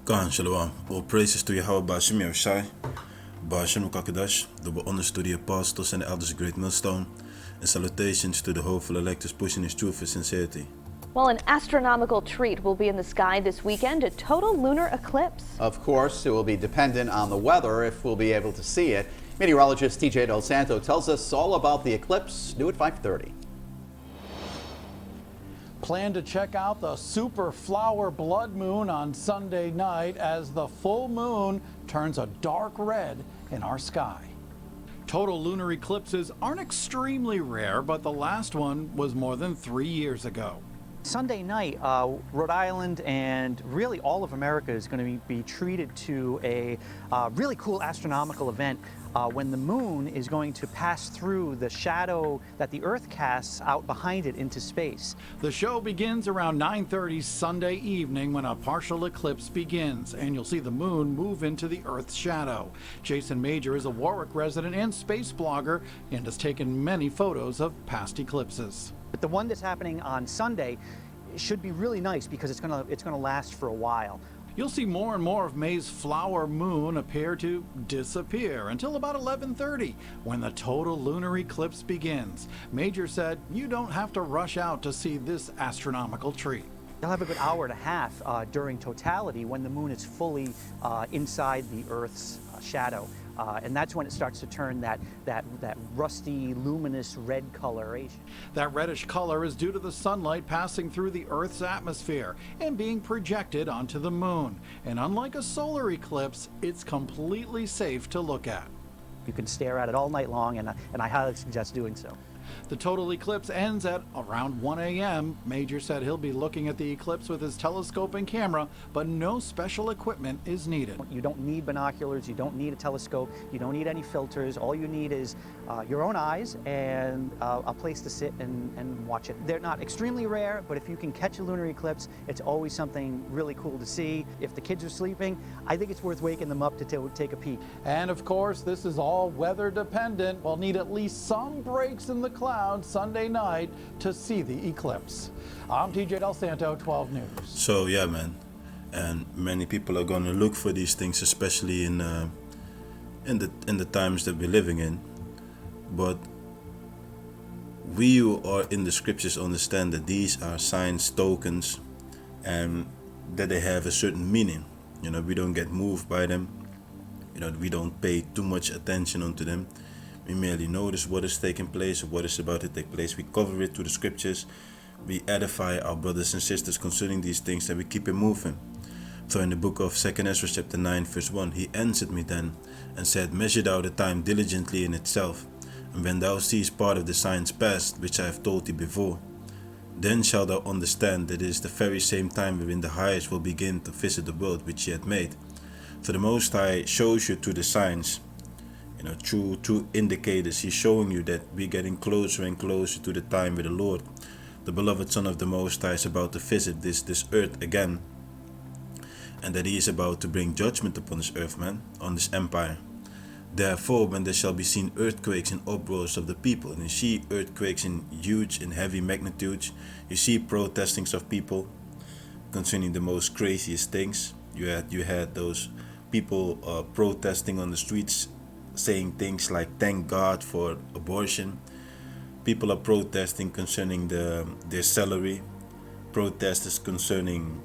Khan Shalom. All praises to Yahawah Simeon Ba'ashem Kakadash, the understudy apostles and elders of Greatmillstone, and salutations to the hopeful electors pushing his truth for sincerity. Well, an astronomical treat will be in the sky this weekend, a total lunar eclipse. Of course, it will be dependent on the weather if we'll be able to see it. Meteorologist TJ Del Santo tells us all about the eclipse, new at 5:30. Plan to check out the super flower blood moon on Sunday night as the full moon turns a dark red in our sky. Total lunar eclipses aren't extremely rare, but the last one was more than 3 years ago. Sunday night, Rhode Island and really all of America is going to be treated to a really cool astronomical event when the moon is going to pass through the shadow that the Earth casts out behind it into space. The show begins around 9:30 Sunday evening when a partial eclipse begins, and you'll see the moon move into the Earth's shadow. Jason Major is a Warwick resident and space blogger and has taken many photos of past eclipses. But the one that's happening on Sunday should be really nice because it's gonna last for a while. You'll see more and more of May's flower moon appear to disappear until about 11:30 when the total lunar eclipse begins. Major said you don't have to rush out to see this astronomical treat. You'll have a good hour and a half during totality when the moon is fully inside the Earth's shadow. And that's when it starts to turn that rusty, luminous red coloration. That reddish color is due to the sunlight passing through the Earth's atmosphere and being projected onto the moon. And unlike a solar eclipse, it's completely safe to look at. You can stare at it all night long, and I highly suggest doing so. The total eclipse ends at around 1 a.m. Major said he'll be looking at the eclipse with his telescope and camera, but no special equipment is needed. You don't need binoculars, you don't need a telescope, you don't need any filters. All you need is your own eyes and a place to sit and watch it. They're not extremely rare, but if you can catch a lunar eclipse, it's always something really cool to see. If the kids are sleeping, I think it's worth waking them up to take a peek. And of course, this is all weather dependent. We'll need at least some breaks in the clouds Sunday night to see the eclipse. I'm TJ Del Santo, 12 News. So yeah, man, and many people are gonna look for these things, especially in the times that we're living in. But we who are in the scriptures understand that these are signs, tokens, and that they have a certain meaning. You know, we don't get moved by them. You know, we don't pay too much attention onto them. We merely notice what is taking place or what is about to take place. We cover it to the scriptures. We edify our brothers and sisters concerning these things, and we keep it moving. So in the book of 2 Ezra chapter 9 verse 1, he answered me then and said, Measure thou the time diligently in itself, and when thou seest part of the signs past, which I have told thee before, then shalt thou understand that it is the very same time wherein the highest will begin to visit the world which he had made. For the Most High shows you through the signs, you know, through indicators. He's showing you that we're getting closer and closer to the time where the Lord, the beloved Son of the Most High, is about to visit this earth again, and that he is about to bring judgment upon this earth, man, on this empire. Therefore, when there shall be seen earthquakes and uproars of the people, and you see earthquakes in huge and heavy magnitudes, you see protestings of people concerning the most craziest things. You had those people protesting on the streets, saying things like "Thank God for abortion." People are protesting concerning their salary. Protesters concerning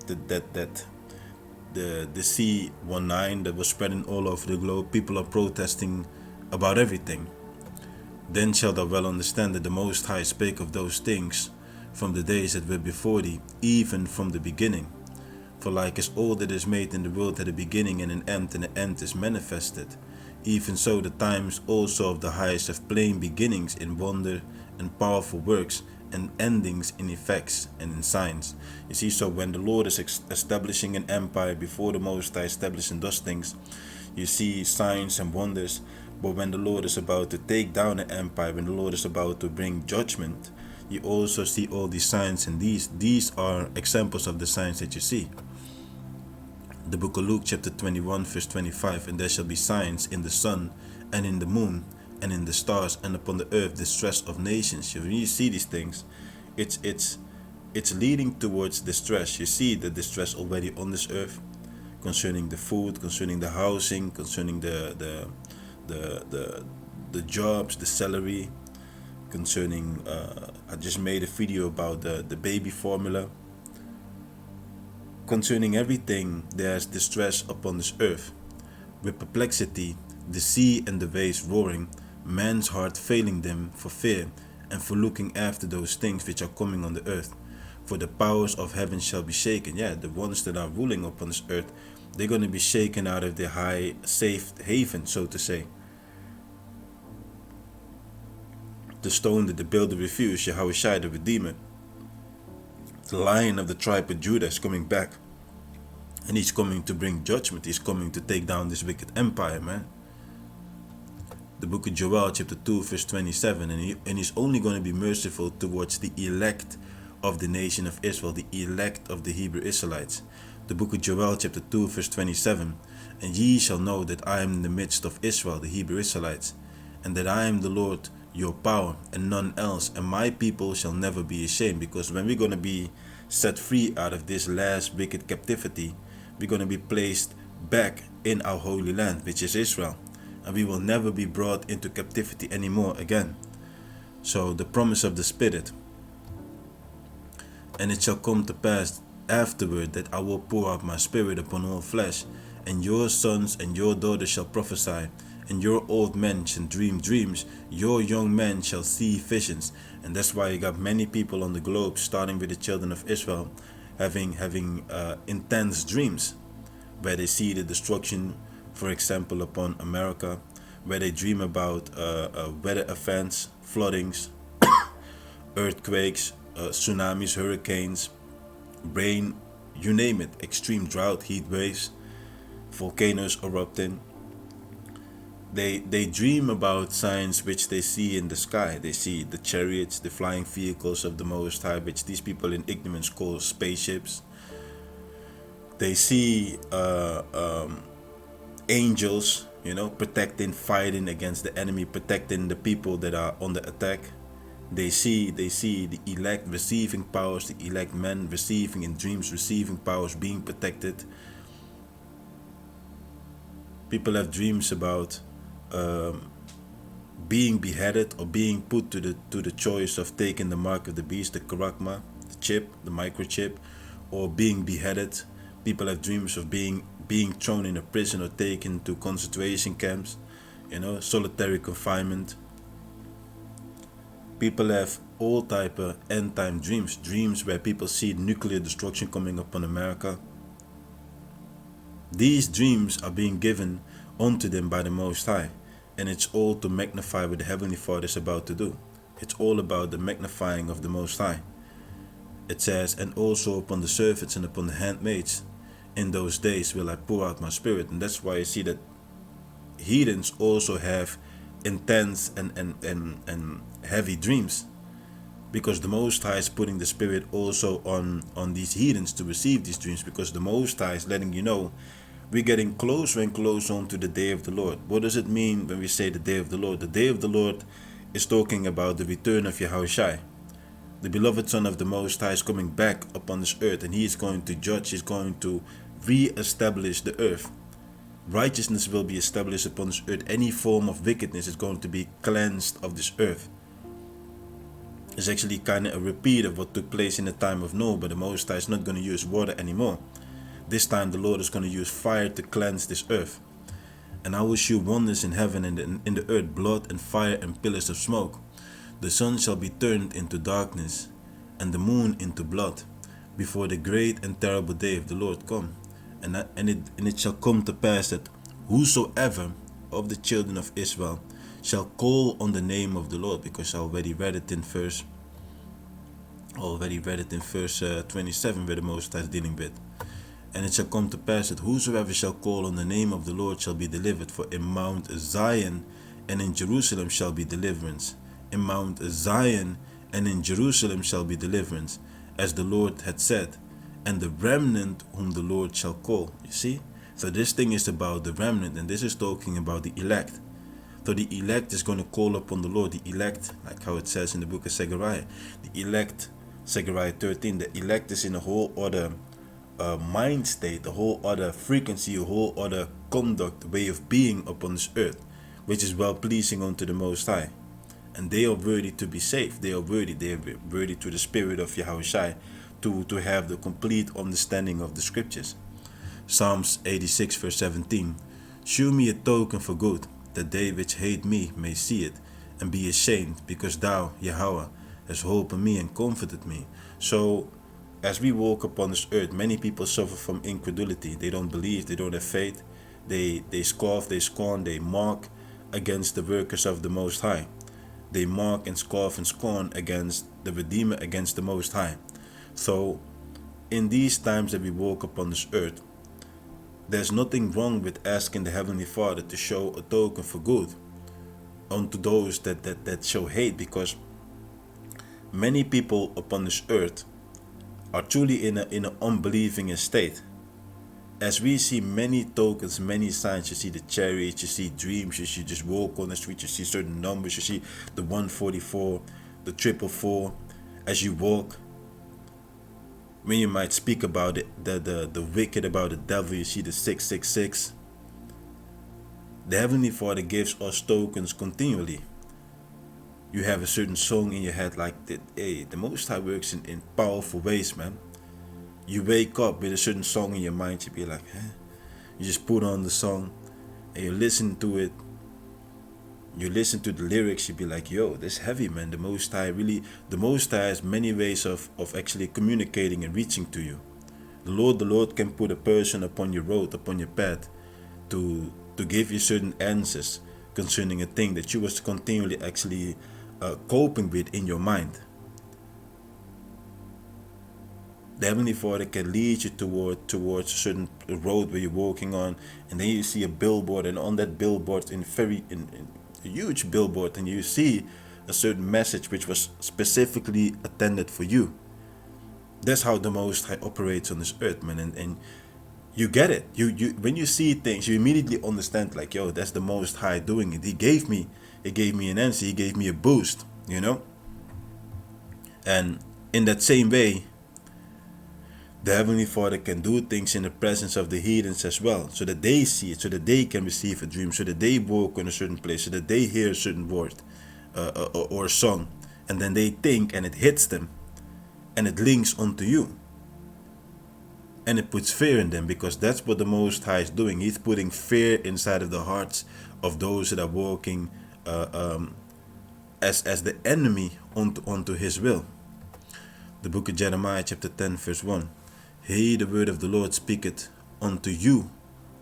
the C-19 that was spreading all over the globe. People are protesting about everything. Then shalt thou well understand that the Most High spake of those things from the days that were before thee, even from the beginning. For like as all that is made in the world had a beginning and an end is manifested, even so the times also of the highest have plain beginnings in wonder and powerful works, and endings in effects and in signs. You see, so when the Lord is establishing an empire, before the Most High establishing those things, you see signs and wonders. But when the Lord is about to take down an empire, when the Lord is about to bring judgment, you also see all these signs, and these are examples of the signs that you see. The book of Luke chapter 21 verse 25, and there shall be signs in the sun and in the moon and in the stars, and upon the earth distress of nations. When you see these things, it's leading towards distress. You see the distress already on this earth. concerning the food, concerning the housing, concerning the jobs, the salary, concerning I just made a video about the baby formula. Concerning everything, there's distress upon this earth, with perplexity, the sea and the waves roaring, man's heart failing them for fear, and for looking after those things which are coming on the earth. For the powers of heaven shall be shaken. Yeah, the ones that are ruling upon this earth, they're going to be shaken out of their high, safe haven, so to say. The stone that the builder refused, Yahawashi, the Redeemer. The Lion of the tribe of Judah is coming back. And he's coming to bring judgment. He's coming to take down this wicked empire, man. The book of Joel, chapter 2, verse 27. And he's only going to be merciful towards the elect of the nation of Israel, the elect of the Hebrew Israelites. The book of Joel, chapter 2, verse 27. And ye shall know that I am in the midst of Israel, the Hebrew Israelites, and that I am the Lord your power, and none else, and my people shall never be ashamed. Because when we're going to be set free out of this last wicked captivity, we're going to be placed back in our holy land, which is Israel, and we will never be brought into captivity anymore again. So the promise of the Spirit. And it shall come to pass afterward that I will pour out my Spirit upon all flesh, and your sons and your daughters shall prophesy, and your old men shall dream dreams, your young men shall see visions. And that's why you got many people on the globe, starting with the children of Israel, having intense dreams, where they see the destruction, for example, upon America, where they dream about weather events, floodings, earthquakes, tsunamis, hurricanes, rain, you name it, extreme drought, heat waves, volcanoes erupting. They dream about signs which they see in the sky. They see the chariots, the flying vehicles of the Most High, which these people in ignorance call spaceships. They see angels, protecting, fighting against the enemy, protecting the people that are on the attack. They see the elect receiving powers, the elect men receiving in dreams, receiving powers, being protected. People have dreams about being beheaded or being put to the choice of taking the mark of the beast, the karakma, the chip, the microchip, or being beheaded. People have dreams of being thrown in a prison or taken to concentration camps, solitary confinement. People have all type of end time dreams where people see nuclear destruction coming upon America. These dreams are being given unto them by the Most High, and it's all to magnify what the Heavenly Father is about to do. It's all about the magnifying of the Most High. It says, and also upon the servants and upon the handmaids, in those days will I pour out my Spirit. And that's why you see that heathens also have intense and heavy dreams, because the Most High is putting the Spirit also on these heathens to receive these dreams, because the Most High is letting you know we're getting closer and closer on to the day of the Lord. What does it mean when we say the day of the Lord? The day of the Lord is talking about the return of Yahawashi. The beloved Son of the Most High is coming back upon this earth, and he is going to judge, he's going to re-establish the earth. Righteousness will be established upon this earth. Any form of wickedness is going to be cleansed of this earth. It's actually kind of a repeat of what took place in the time of Noah, but the Most High is not going to use water anymore. This time the Lord is going to use fire to cleanse this earth. And I will shew wonders in heaven and in the earth, blood and fire and pillars of smoke. The sun shall be turned into darkness, and the moon into blood, before the great and terrible day of the Lord come. And it shall come to pass that whosoever of the children of Israel shall call on the name of the Lord, because I already read it in verse 27, where the Most High is dealing with. And it shall come to pass that whosoever shall call on the name of the Lord shall be delivered. For in Mount Zion and in Jerusalem shall be deliverance. In Mount Zion and in Jerusalem shall be deliverance, as the Lord had said, and the remnant whom the Lord shall call. You see? So this thing is about the remnant, and this is talking about the elect. So the elect is going to call upon the Lord. The elect, like how it says in the book of Zechariah. The elect, Zechariah 13, the elect is in a whole other mind state, a whole other frequency, a whole other conduct, way of being upon this earth, which is well pleasing unto the Most High. And they are worthy to be saved. They are worthy to the Spirit of Yahawashi to have the complete understanding of the scriptures. Psalms 86 verse 17. Shew me a token for good, that they which hate me may see it, and be ashamed, because thou, Yahawah, hast hope in me and comforted me. So, as we walk upon this earth, many people suffer from incredulity. They don't believe, they don't have faith. They scoff, they scorn, they mock against the workers of the Most High. They mock and scoff and scorn against the Redeemer, against the Most High. So, in these times that we walk upon this earth, there's nothing wrong with asking the Heavenly Father to show a token for good unto those that show hate, because many people upon this earth are truly in an unbelieving state. As we see many tokens, many signs, you see the chariots, you see dreams, you see just walk on the street, you see certain numbers, you see the 144, the 444, as you walk. When you might speak about it, the wicked, about the devil, you see the 666. The Heavenly Father gives us tokens continually. You have a certain song in your head like that. Hey, the Most High works in powerful ways, man. You wake up with a certain song in your mind, you be like, huh? You just put on the song and you listen to it. You listen to the lyrics, you be like, yo, this is heavy, man. The Most High has many ways of actually communicating and reaching to you. The Lord can put a person upon your road, upon your path, to give you certain answers concerning a thing that you was continually actually coping with in your mind. The Heavenly Father can lead you towards a certain road where you're walking on, and then you see a billboard, and on that billboard, in a huge billboard, and you see a certain message which was specifically intended for you. That's how the Most High operates on this earth, man. And you get it. You when you see things, you immediately understand, like, yo, that's the Most High doing it. He gave me an answer. He gave me a boost, you know. And in that same way, the Heavenly Father can do things in the presence of the heathens as well, so that they see it, so that they can receive a dream, so that they walk in a certain place, so that they hear a certain word or a song, and then they think and it hits them, and it links onto you. And it puts fear in them, because that's what the Most High is doing. He's putting fear inside of the hearts of those that are walking as the enemy onto His will. The book of Jeremiah chapter 10 verse 1. Hear the word of the Lord speaketh unto you,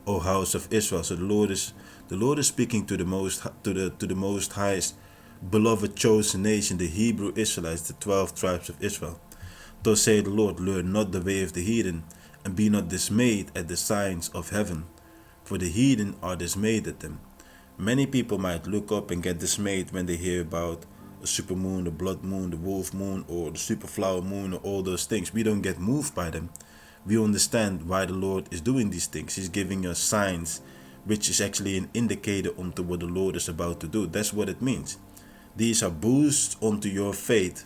O house of Israel. So the Lord is speaking to the most highest beloved chosen nation, the Hebrew Israelites, the 12 tribes of Israel. Thus saith the Lord, learn not the way of the heathen, and be not dismayed at the signs of heaven, for the heathen are dismayed at them. Many people might look up and get dismayed when they hear about a supermoon, the blood moon, the wolf moon, or the superflower moon, or all those things. We don't get moved by them. We understand why the Lord is doing these things. He's giving us signs, which is actually an indicator onto what the Lord is about to do. That's what it means. These are boosts onto your faith.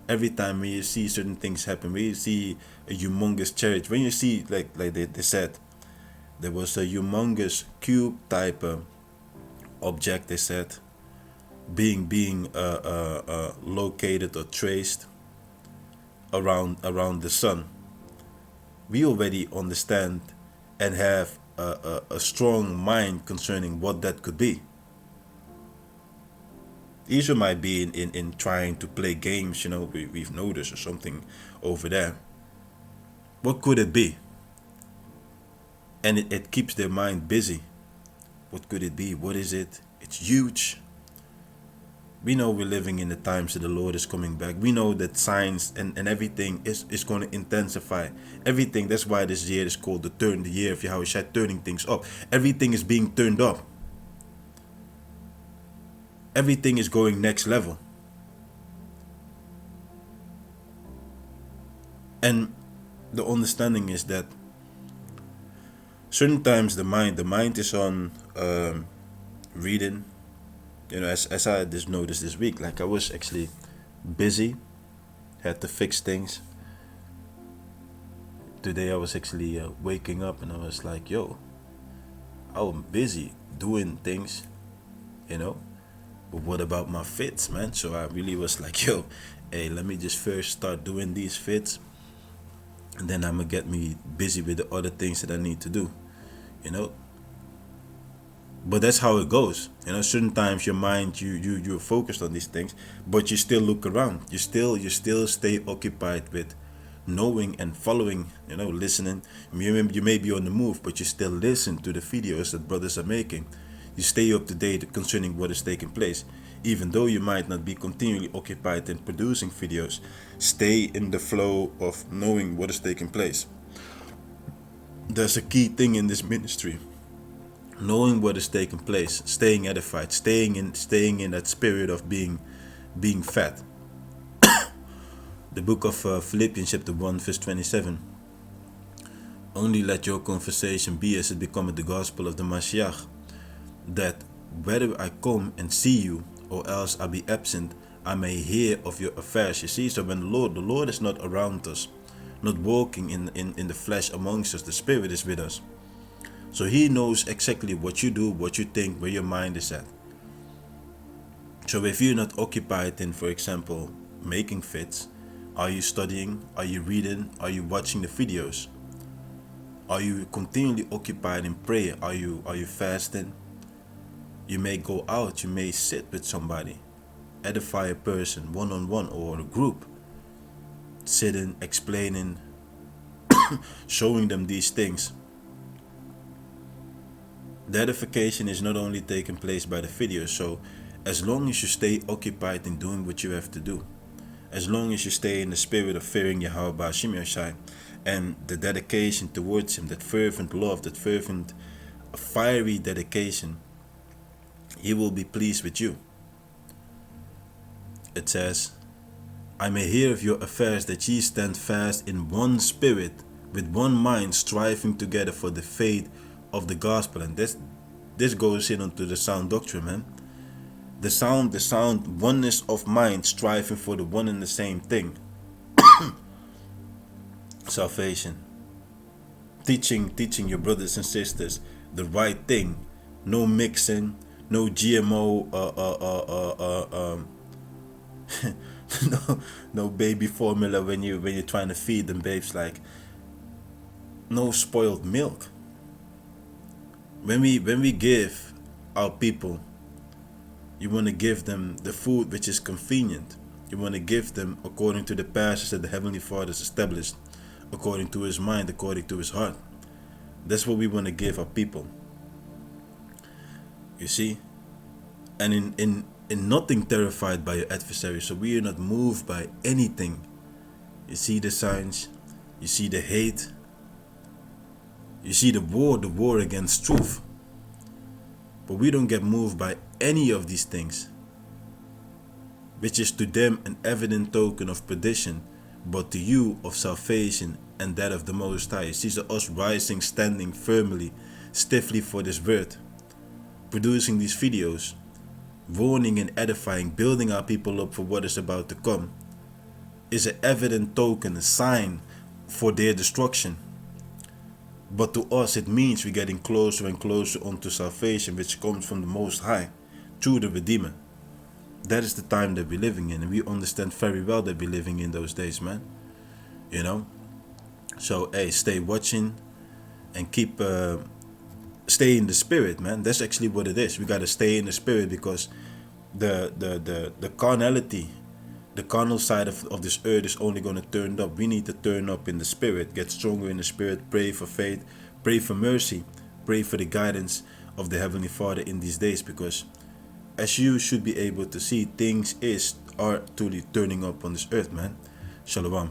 Every time when you see certain things happen, when you see a humongous chariot, when you see, like they said, there was a humongous cube type object, they said, being located or traced around the sun. We already understand and have a strong mind concerning what that could be. Israel might be in trying to play games, you know, we've noticed, or something over there. What could it be? And it keeps their mind busy. What could it be? What is it? It's huge. We know we're living in the times that the Lord is coming back. We know that science and everything is going to intensify. Everything. That's why this year is called the year of Yahawashi, turning things up. Everything is being turned up. Everything is going next level. And the understanding is that certain times the mind is on reading. You know, as I just noticed this week, like I was actually busy, had to fix things. today I was actually waking up and I was like, yo, I'm busy doing things, you know, but what about my fits, man? So I really was like, yo, hey, let me just first start doing these fits, and then I'm gonna get me busy with the other things that I need to do, you know. But that's how it goes, you know. Certain times your mind, you're focused on these things, but you still look around. You still stay occupied with knowing and following, you know, listening. You may be on the move, but you still listen to the videos that brothers are making. You stay up to date concerning what is taking place. Even though you might not be continually occupied in producing videos, stay in the flow of knowing what is taking place. There's a key thing in this ministry. Knowing what is taking place, staying edified, staying in that spirit of being fed. The book of Philippians chapter 1 verse 27. Only let your conversation be as it becometh the gospel of the Mashiach, that whether I come and see you or else I be absent, I may hear of your affairs. You see, so when the Lord is not around us, not walking in the flesh amongst us, the Spirit is with us. So He knows exactly what you do, what you think, where your mind is at. So if you're not occupied in, for example, making fits, are you studying? Are you reading? Are you watching the videos? Are you continually occupied in prayer? Are you fasting? You may go out, you may sit with somebody, edify a person one-on-one or a group, sitting, explaining, showing them these things. The edification is not only taking place by the videos, so as long as you stay occupied in doing what you have to do, as long as you stay in the spirit of fearing Yahawah Simeon and the dedication towards Him, that fervent love, that fervent, fiery dedication, He will be pleased with you. It says, I may hear of your affairs, that ye stand fast in one spirit, with one mind, striving together for the faith of the gospel. And this goes in onto the sound doctrine, man. The sound oneness of mind, striving for the one and the same thing. Salvation. Teaching your brothers and sisters the right thing. No mixing, no GMO, no baby formula when you're trying to feed them babes, like no spoiled milk. When we give our people, you want to give them the food which is convenient. You want to give them according to the passages that the Heavenly Father has established, according to His mind, according to His heart. That's what we want to give our people. You see? And in nothing terrified by your adversary, so we are not moved by anything. You see the signs, you see the hate, you see the war against truth. But we don't get moved by any of these things, which is to them an evident token of perdition, but to you of salvation and that of the Most High. You see, so us rising, standing firmly, stiffly for this word, producing these videos, warning and edifying, building our people up for what is about to come, is an evident token, a sign for their destruction. But to us it means we're getting closer and closer unto salvation, which comes from the Most High, through the Redeemer. That is the time that we're living in, and we understand very well that we're living in those days, man. You know? So, hey, stay watching and keep stay in the spirit, man. That's actually what it is. We got to stay in the spirit, because the carnality, the carnal side of this earth is only going to turn up. We need to turn up in the spirit, get stronger in the spirit, pray for faith, pray for mercy, pray for the guidance of the Heavenly Father in these days, because as you should be able to see, things are truly turning up on this earth, man. Shalom.